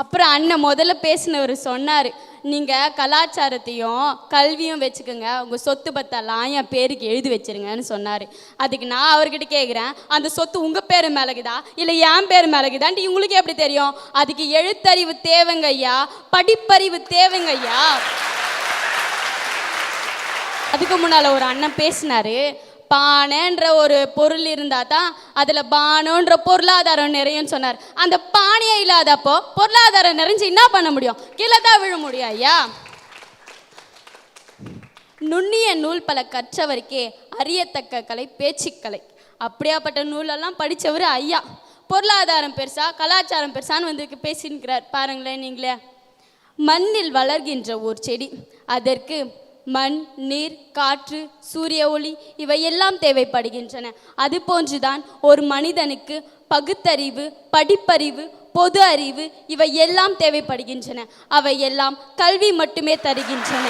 அப்புறம் அண்ணன் முதல்ல பேசினவர் சொன்னார், நீங்கள் கலாச்சாரத்தையும் கல்வியும் வச்சுக்கோங்க, உங்கள் சொத்து பத்தெல்லாம் என் பேருக்கு எழுதி வச்சிருங்கன்னு சொன்னார். அதுக்கு நான் அவர்கிட்ட கேட்குறேன், அந்த சொத்து உங்கள் பேர் மேலகுதா இல்லை என் பேர் மேலகுதான்ட்டு உங்களுக்கு எப்படி தெரியும்? அதுக்கு எழுத்தறிவு தேவைங்க ஐயா, படிப்பறிவு தேவைங்க ஐயா. அதுக்கு முன்னால் ஒரு அண்ணன் பேசினார், பானைன்ற ஒரு பொருள் இருந்தால் தான் அதில் பானோன்ற பொருளாதாரம் நிறையும்னு சொன்னார். அந்த பானையே இல்லாதப்போ பொருளாதாரம் நிறைஞ்சு என்ன பண்ண முடியும்? கீழே தான் விழ முடியும் ஐயா. நுண்ணிய நூல் பல கற்றவருக்கே அறியத்தக்க கலை பேச்சுக்கலை. அப்படியாப்பட்ட நூலெல்லாம் படித்தவர் ஐயா. பொருளாதாரம் பெருசா கலாச்சாரம் பெருசான்னு வந்து பேசின்னுக்கிறார் பாருங்களேன் நீங்களே. மண்ணில் வளர்கின்ற ஒரு செடி, அதற்கு மண், நீர், காற்று, சூரிய ஒளி இவையெல்லாம் தேவைப்படுகின்றன. அது போன்றுதான் ஒரு மனிதனுக்கு பகுத்தறிவு, படிப்பறிவு, பொது அறிவு இவை எல்லாம் தேவைப்படுகின்றன. அவை எல்லாம் கல்வி மட்டுமே தருகின்றன.